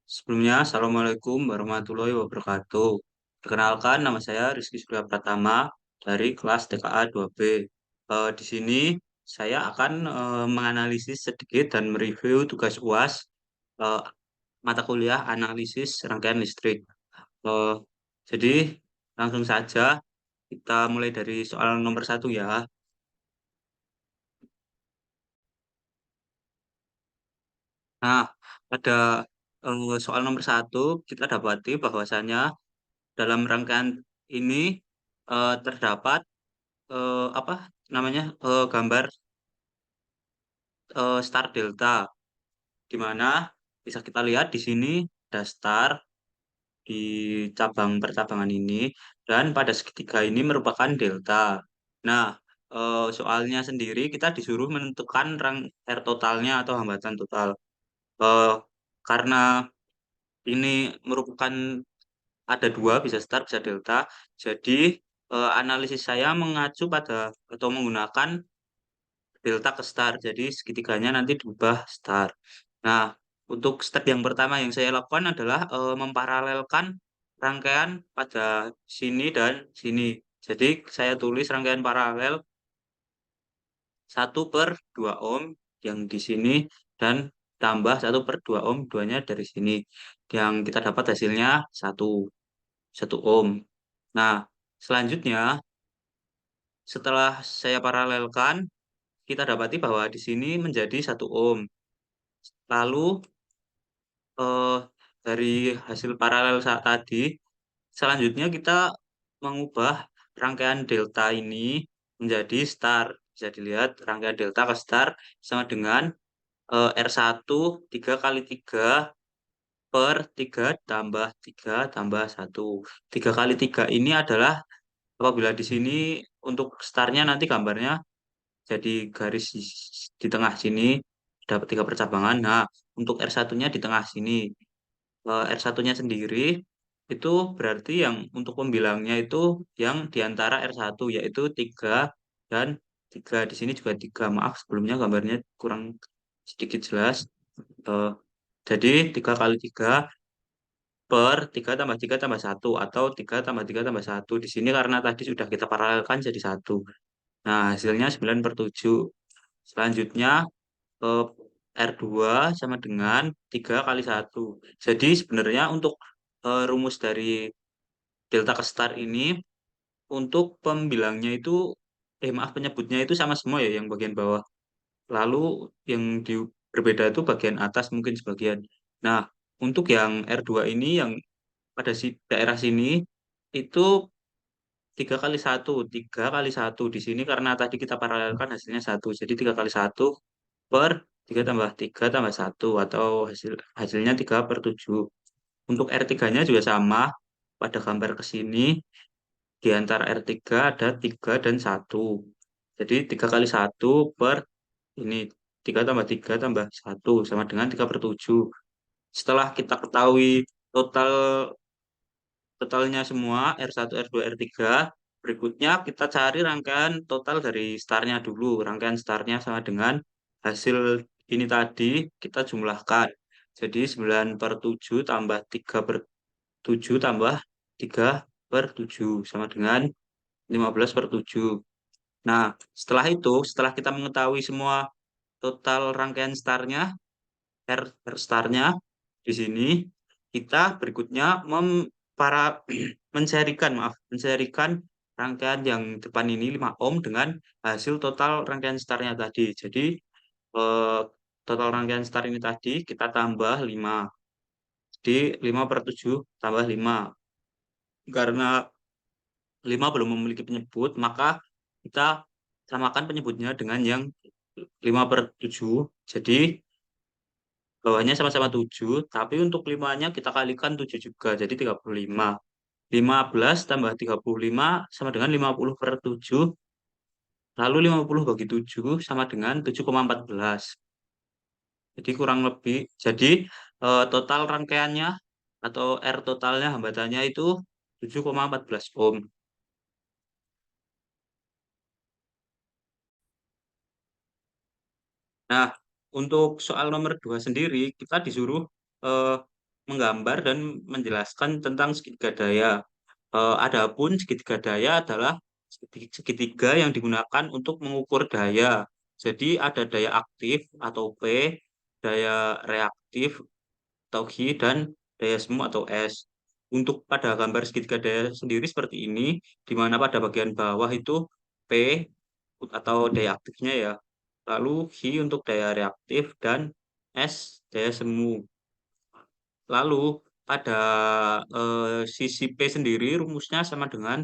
Sebelumnya, Assalamualaikum warahmatullahi wabarakatuh. Perkenalkan, nama saya Rizky Surya Pratama dari kelas TKA 2B. Di sini saya akan menganalisis sedikit dan mereview tugas UAS eh, mata kuliah analisis rangkaian listrik. Eh, jadi, langsung saja kita mulai dari soal nomor satu ya. Nah, pada soal nomor satu kita dapati bahwasannya dalam rangkaian ini terdapat apa namanya gambar star delta di mana bisa kita lihat di sini ada star di cabang percabangan ini dan pada segitiga ini merupakan delta. Nah, soalnya sendiri kita disuruh menentukan rang R totalnya atau hambatan total. Eh, karena ini merupakan ada dua, bisa star, bisa delta. Jadi analisis saya mengacu pada atau menggunakan delta ke star. Jadi segitiganya nanti diubah star. Nah, untuk step yang pertama yang saya lakukan adalah memparalelkan rangkaian pada sini dan sini. Jadi saya tulis rangkaian paralel 1/2 ohm yang di sini dan tambah 1/2 ohm, duanya dari sini. Yang kita dapat hasilnya 1 ohm. Nah, selanjutnya setelah saya paralelkan, kita dapati bahwa di sini menjadi 1 ohm. Lalu eh, dari hasil paralel saat tadi, selanjutnya kita mengubah rangkaian delta ini menjadi star. Bisa dilihat rangkaian delta ke star sama dengan R1 3 kali 3 per 3 tambah 3 tambah 1. 3 kali 3 ini adalah apabila di sini untuk starnya nanti gambarnya jadi garis di tengah sini dapat tiga percabangan. Nah, untuk R1-nya di tengah sini. R1-nya sendiri itu berarti yang untuk pembilangnya itu yang di antara R1 yaitu 3 dan 3. Di sini juga 3. Maaf sebelumnya gambarnya kurang sedikit jelas. Eh, jadi 3 kali 3 per 3 tambah 3 tambah 1 atau 3 tambah 3 tambah 1. Di sini karena tadi sudah kita paralelkan jadi 1. Nah, hasilnya 9/7. Selanjutnya eh, R2 sama dengan 3 kali 1. Jadi sebenarnya untuk rumus dari delta ke star ini untuk pembilangnya itu maaf penyebutnya itu sama semua ya yang bagian bawah. Lalu yang berbeda itu bagian atas mungkin sebagian. Nah, untuk yang R2 ini yang pada daerah sini itu 3 kali 1, 3 kali 1 di sini karena tadi kita paralelkan hasilnya 1. Jadi 3 kali 1 per 3 tambah 3 tambah 1 atau hasilnya 3/7. Untuk R3-nya juga sama. Pada gambar ke sini di antara R3 ada 3 dan 1. Jadi 3 kali 1 per ini 3 tambah 3 tambah 1 sama dengan 3/7. Setelah kita ketahui total totalnya semua R1, R2, R3, berikutnya kita cari rangkaian total dari startnya dulu. Rangkaian startnya sama dengan hasil ini tadi kita jumlahkan. Jadi 9/7 tambah 3/7 tambah 3/7 sama dengan 15/7. Nah, setelah itu, setelah kita mengetahui semua total rangkaian startnya, R startnya di sini, kita berikutnya para menserikan, maaf, menserikan rangkaian yang depan ini 5 ohm dengan hasil total rangkaian startnya tadi. Jadi, eh, total rangkaian start ini tadi kita tambah 5. Jadi, 5/7 tambah 5. Karena 5 belum memiliki penyebut, maka kita samakan penyebutnya dengan yang 5/7. Jadi, bawahnya sama-sama 7, tapi untuk limanya kita kalikan 7 juga, jadi 35. 15 tambah 35 sama dengan 50/7, lalu 50 bagi 7 sama dengan 7,14. Jadi kurang lebih, jadi total rangkaiannya atau R totalnya hambatannya itu 7,14 ohm. Nah, untuk soal nomor 2 sendiri, kita disuruh eh, menggambar dan menjelaskan tentang segitiga daya. Adapun segitiga daya adalah segitiga yang digunakan untuk mengukur daya. Jadi ada daya aktif atau P, daya reaktif atau Q, dan daya semu atau S. Untuk pada gambar segitiga daya sendiri seperti ini, di mana pada bagian bawah itu P atau daya aktifnya ya. Lalu Q untuk daya reaktif dan S daya semu. Lalu pada sisi P sendiri rumusnya sama dengan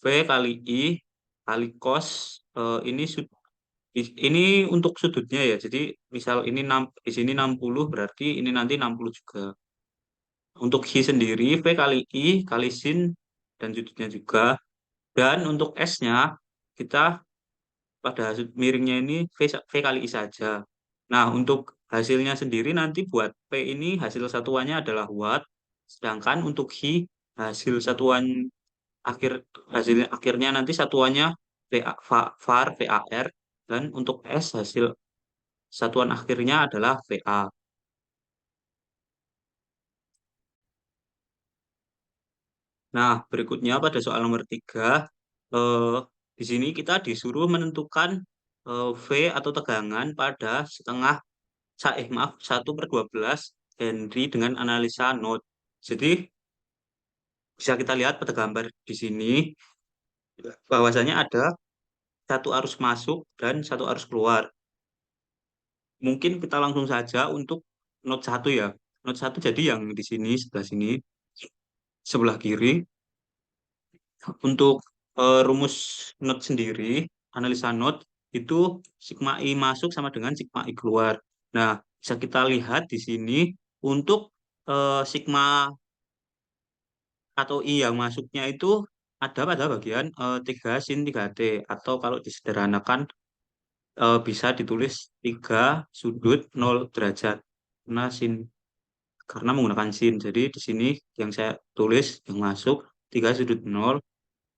V kali I kali cos, ini ini untuk sudutnya ya. Jadi misal ini 6, di sini 60 berarti ini nanti 60 juga. Untuk I sendiri V kali I kali sin dan sudutnya juga. Dan untuk S-nya kita pada miringnya ini V kali I saja. Nah, untuk hasilnya sendiri nanti buat P ini hasil satuannya adalah watt, sedangkan untuk I hasil satuan akhir hasilnya akhirnya nanti satuannya VAR, VAR, dan untuk S hasil satuan akhirnya adalah VA. Nah, berikutnya pada soal nomor 3, eh, di sini kita disuruh menentukan V atau tegangan pada maaf, 1/12 Henry dengan analisa node. Jadi bisa kita lihat pada gambar di sini bahwasanya ada satu arus masuk dan satu arus keluar. Mungkin kita langsung saja untuk note satu ya. Note satu jadi yang di sini sebelah sini sebelah kiri. Untuk rumus note sendiri, analisa note itu sigma I masuk sama dengan sigma I keluar. Nah, bisa kita lihat di sini untuk sigma atau I yang masuknya itu ada pada bagian 3 sin 3T, atau kalau disederhanakan bisa ditulis 3 sudut 0 derajat. Nah, sin karena menggunakan sin. Jadi di sini yang saya tulis yang masuk 3 sudut 0.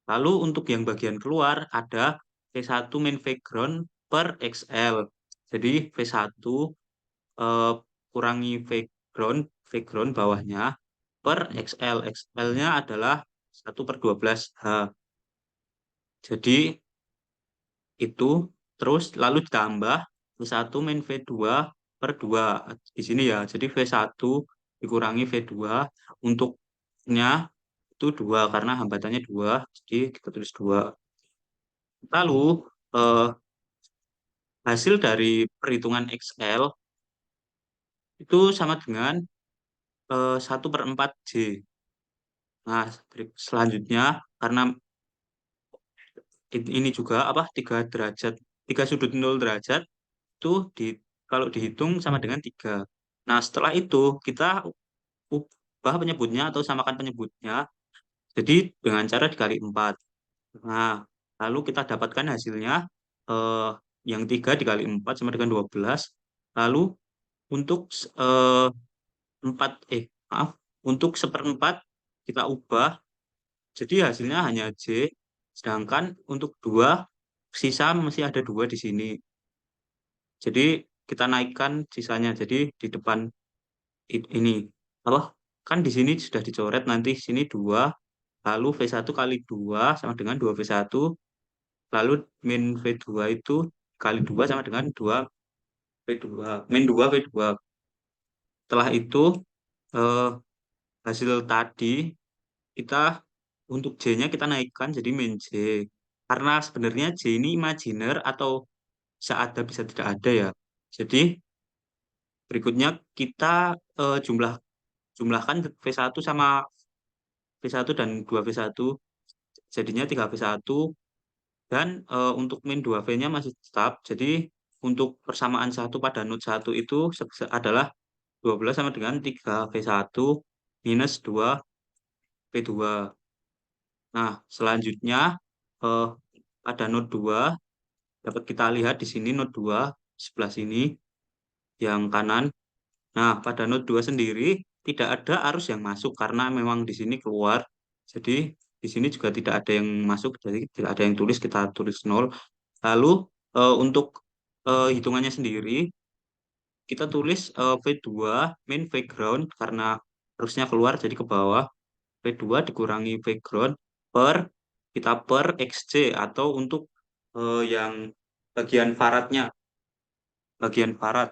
Lalu untuk yang bagian keluar ada V1 main background per XL. Jadi V1 eh, kurangi background bawahnya per XL. XL-nya adalah 1/12 H. Jadi itu terus lalu ditambah V1 min V2 per 2 di sini ya. Jadi V1 dikurangi V2 untuknya itu 2 karena hambatannya 2, jadi kita tulis 2. Lalu eh, hasil dari perhitungan XL itu sama dengan 1/4 J. Nah, selanjutnya karena ini juga apa 3 derajat, 3 sudut 0 derajat itu kalau dihitung sama dengan 3. Nah, setelah itu kita ubah penyebutnya atau samakan penyebutnya jadi dengan cara dikali 4. Nah, lalu kita dapatkan hasilnya eh, yang 3 dikali 4 sama dengan 12. Lalu untuk eh, 4 maaf, untuk seperempat kita ubah jadi hasilnya hanya J, sedangkan untuk 2 sisa masih ada 2 di sini. Jadi kita naikkan sisanya. Jadi di depan ini apa? Kan di sini sudah dicoret nanti sini 2, lalu V1 kali 2 sama dengan 2 V1, lalu min V2 itu kali 2 sama dengan 2 V2, min 2 V2. Setelah itu eh, hasil tadi kita untuk J-nya kita naikkan jadi min J. Karena sebenarnya J ini imajiner atau bisa ada bisa tidak ada ya. Jadi berikutnya kita jumlahkan V1 sama V1 dan 2 V1 jadinya 3 V1, dan untuk min 2 V-nya masih tetap. Jadi untuk persamaan satu pada node satu itu adalah 12 sama dengan 3 V1 minus 2 V2. Nah, selanjutnya eh, pada node 2 dapat kita lihat di sini node 2 sebelah sini yang kanan. Nah, pada node 2 sendiri tidak ada arus yang masuk karena memang di sini keluar. Jadi di sini juga tidak ada yang masuk, jadi tidak ada yang tulis, kita tulis 0. Lalu untuk hitungannya sendiri kita tulis V2 main background karena harusnya keluar jadi ke bawah. V2 dikurangi background per kita per XC atau untuk yang bagian faradnya, bagian farad.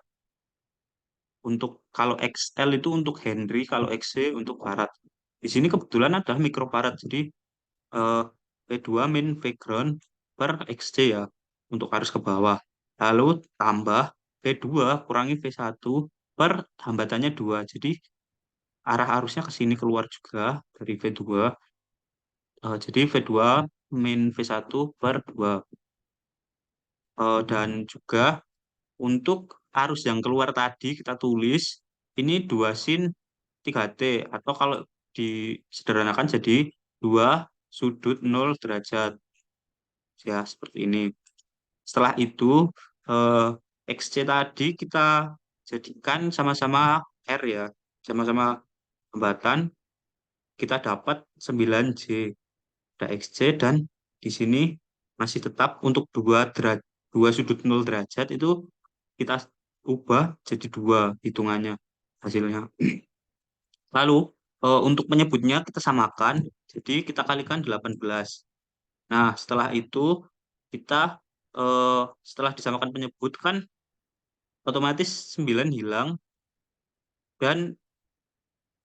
Untuk kalau XL itu untuk Henry, kalau XC untuk farad. Di sini kebetulan ada mikrofarad, jadi eh, V2 min background per XC ya, untuk arus ke bawah. Lalu tambah V2 kurangi V1 per hambatannya 2. Jadi arah arusnya ke sini keluar juga dari V2. Jadi V2 min V1 per 2. Dan juga untuk arus yang keluar tadi kita tulis ini 2 sin 3T atau kalau disederhanakan jadi 2 sudut 0 derajat ya seperti ini. Setelah itu eh, XC tadi kita jadikan sama-sama R ya, sama-sama hambatan kita dapat 9J ada XC dan di sini masih tetap untuk 2 sudut 0 derajat itu kita ubah jadi 2 hitungannya hasilnya. Lalu untuk penyebutnya kita samakan, jadi kita kalikan 18. Nah, setelah itu kita setelah disamakan penyebut kan otomatis 9 hilang dan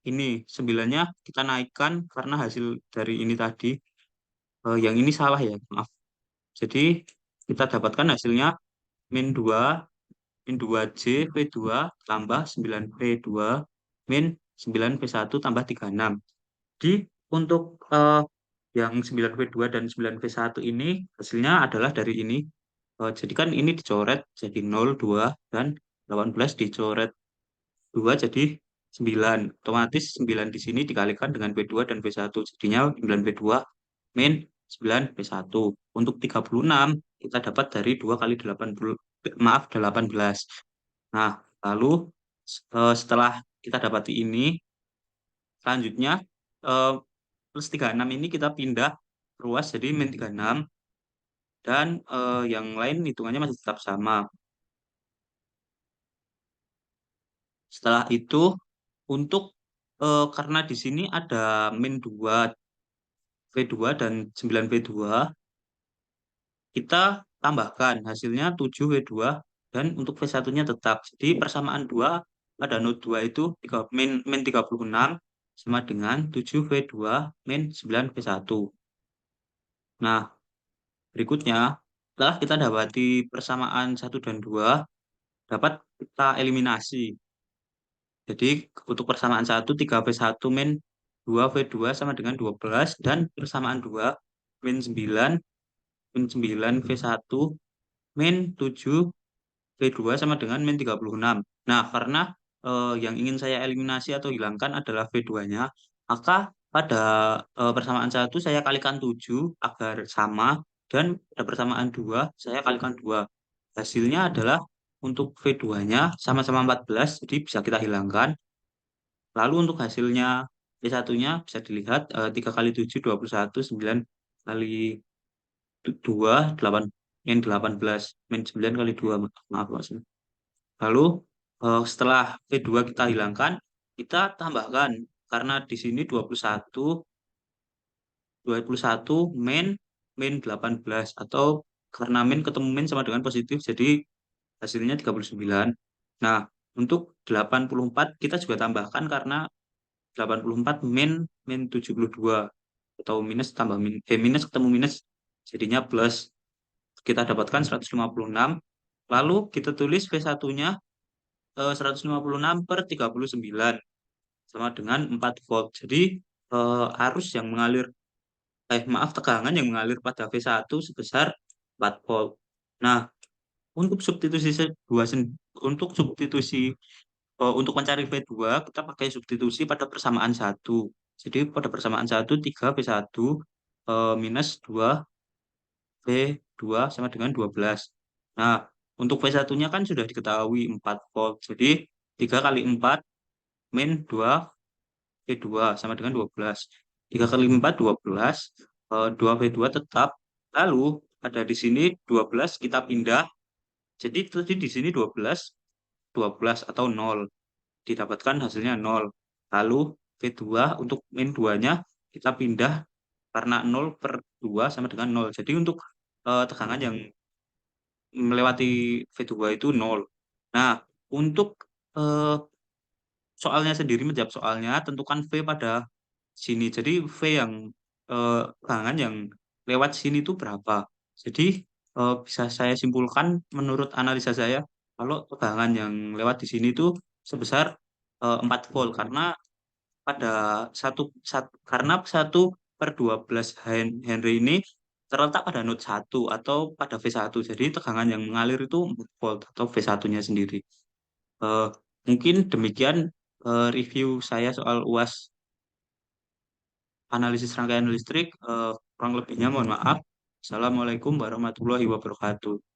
ini 9-nya kita naikkan karena hasil dari ini tadi. Yang ini salah ya, maaf. Jadi kita dapatkan hasilnya min 2 min 2J V2 tambah 9V2 min 9V1 tambah 36. Jadi untuk yang 9V2 dan 9V1 ini hasilnya adalah dari ini. Jadi kan ini dicoret jadi 0, 2, dan 18 dicoret 2 jadi 9. Otomatis 9 di sini dikalikan dengan V2 dan V1. Jadinya 9V2 min 9V1. Untuk 36 kita dapat dari 2 kali 80, maaf 18. Nah, lalu setelah kita dapati ini, selanjutnya eh, plus 36 ini kita pindah ruas jadi min 36 dan yang lain hitungannya masih tetap sama. Setelah itu untuk karena di sini ada min 2 V2 dan 9 V2 kita tambahkan hasilnya 7 V2 dan untuk V1-nya tetap. Jadi persamaan 2 pada node 2 itu min 36 sama dengan 7 V2 min 9 V1. Nah, berikutnya setelah kita dapati persamaan 1 dan 2 dapat kita eliminasi. Jadi untuk persamaan 1 3V1 min 2V2 sama dengan 12 dan persamaan 2 min 9 min 9 V1 min 7 V2 sama dengan min 36. Nah, karena yang ingin saya eliminasi atau hilangkan adalah V2-nya, maka pada persamaan 1 saya kalikan 7 agar sama dan pada persamaan 2 saya kalikan 2. Hasilnya adalah untuk V2-nya sama-sama 14, jadi bisa kita hilangkan. Lalu untuk hasilnya V1-nya bisa dilihat 3 kali 7 21, 9 kali 2 8 min 18 min 9 kali 2 maaf maksudnya. Lalu setelah V2 kita hilangkan, kita tambahkan karena di sini 21 min min 18 atau karena min ketemu min sama dengan positif jadi hasilnya 39. Nah, untuk 84 kita juga tambahkan karena 84 min min 72 atau minus tambah minus ketemu minus jadinya plus. Kita dapatkan 156. Lalu kita tulis V1-nya 156 per 39 sama dengan 4 volt. Jadi arus yang mengalir maaf tegangan yang mengalir pada V1 sebesar 4 volt. Nah, untuk substitusi untuk substitusi untuk mencari V2 kita pakai substitusi pada persamaan 1. Jadi pada persamaan 1 3 V1 minus 2 V2 sama dengan 12. Nah, untuk V1-nya kan sudah diketahui 4 volt. Jadi 3 kali 4 min 2 V2 sama dengan 12. 3 kali 4 12. 2 V2 tetap. Lalu ada di sini 12 kita pindah. Jadi tadi di sini 12 12 atau 0. Didapatkan hasilnya 0. Lalu V2 untuk min 2-nya kita pindah karena 0/2 sama dengan 0. Jadi untuk tegangan yang melewati V2 itu 0. Nah, untuk eh, soalnya sendiri menjawab soalnya, tentukan V pada sini. Jadi V yang tegangan yang lewat sini itu berapa? Jadi bisa saya simpulkan menurut analisa saya kalau tegangan yang lewat di sini itu sebesar 4 volt karena pada karena 1/12 Henry ini terletak pada node 1 atau pada V1. Jadi tegangan yang mengalir itu 4 volt atau V1-nya sendiri. Eh, Mungkin demikian review saya soal UAS analisis rangkaian listrik. Kurang lebihnya mohon maaf. Assalamualaikum warahmatullahi wabarakatuh.